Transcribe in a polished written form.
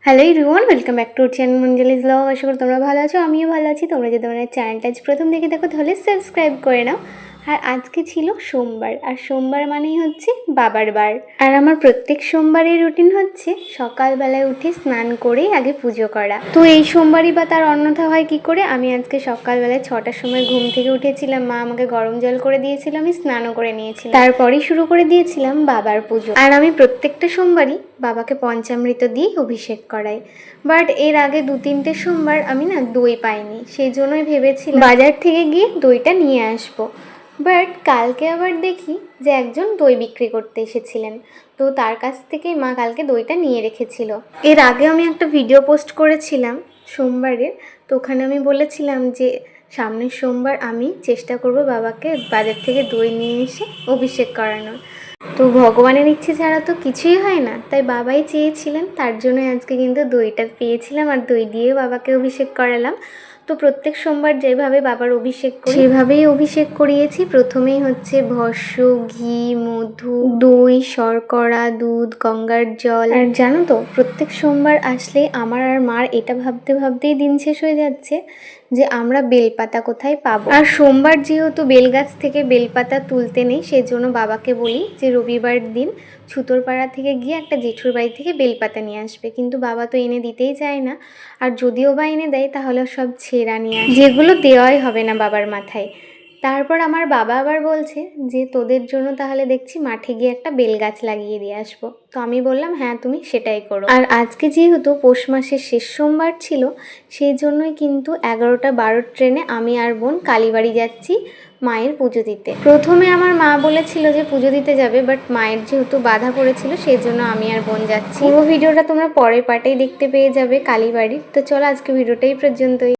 Hello everyone, welcome back to channel Manjuli's blog. আশা করি তোমরা ভালো আছো, আমিও ভালো আছি। তোমরা যদি আমার চ্যানেলটা আজ প্রথম দেখে দেখো তাহলে সাবস্ক্রাইব করে নাও। আর আজকে ছিল সোমবার, আর সোমবার মানেই হচ্ছে বাবার বার। আর আমার প্রত্যেক সোমবারের রুটিন হচ্ছে সকালবেলায় উঠে স্নান করে আগে পুজো করা। তো এই সোমবারই বা তার অন্যথা হয় কি করে? আমি আজকে সকালবেলায় 6টার সময় ঘুম থেকে উঠেছিলাম, মা আমাকে গরম জল করে দিয়েছিল, আমি স্নানও করে নিয়েছিলাম। তারপরেই শুরু করে দিয়েছিলাম বাবার পুজো। আর আমি প্রত্যেকটা সোমবারই বাবাকে পঞ্চামৃত দিয়ে অভিষেক করাই। বাট এর আগে 2-3টে সোমবার আমি না দই পাইনি, সেই জন্যই ভেবেছিলাম বাজার থেকে গিয়ে দইটা নিয়ে আসবো। বাট কালকে আবার দেখি যে একজন দই বিক্রি করতে এসেছিলেন, তো তার কাছ থেকেই মা কালকে দইটা নিয়ে রেখেছিল। এর আগে আমি একটা ভিডিও পোস্ট করেছিলাম সোমবারের, তো ওখানে আমি বলেছিলাম যে সামনের সোমবার আমি চেষ্টা করব বাবাকে বাজার থেকে দই নিয়ে এসে অভিষেক করানোর। তো ভগবানের ইচ্ছে ছাড়া তো কিছুই হয় না, তাই বাবাই চেয়েছিলেন, তার জন্য আজকে কিন্তু দইটা পেয়েছিলাম আর দই দিয়ে বাবাকে অভিষেক করালাম। তো প্রত্যেক সোমবার যেভাবে বাবার অভিষেক করি সেভাবেই অভিষেক করিয়েছি। প্রথমেই হচ্ছে ভস্য, ঘি, মধু, দই, শর্করা, দুধ, গঙ্গার জল। আর জানো তো, প্রত্যেক সোমবার আসলে আমার আর মার এটা ভাবতে ভাবতেই দিন শেষ হয়ে যাচ্ছে যে আমরা বেলপাতা কোথায় পাবো। আর সোমবার যেহেতু বেলগাছ থেকে বেলপাতা তুলতে নেই, সেই জন্য বাবাকে বলি যে রবিবার দিন ছুতোরপাড়া থেকে গিয়ে একটা জেঠুর বাড়ি থেকে বেলপাতা নিয়ে আসবে, কিন্তু বাবা তো এনে দিতেই চায় না। আর যদিও বা এনে দেয় তাহলে সব ছেঁড়া নিয়ে আসে, যেগুলো দেওয়াই হবে না বাবার মাথায়। তারপর আমার বাবা আবার বলছে যে তোদের জন্য তাহলে দেখছি মাঠে গিয়ে একটা বেলগাছ লাগিয়ে দিয়ে আসবো। তো আমি বললাম হ্যাঁ, তুমি সেটাই করো। আর আজকে যেহেতু পৌষ মাসের শেষ সোমবার ছিল, সেই জন্যই কিন্তু 11টা 12 ট্রেনে আমি আর বোন কালীবাড়ি যাচ্ছি মায়ের পুজো দিতে। প্রথমে আমার মা বলেছিল যে পুজো দিতে যাবে, বাট মায়ের যেহেতু বাধা পড়েছিল সেই জন্য আমি আর বোন যাচ্ছি। পুরো ভিডিওটা তোমরা পরের পার্টেই দেখতে পেয়ে যাবে কালীবাড়ির। তো চলো আজকে ভিডিওটাই পর্যন্তই।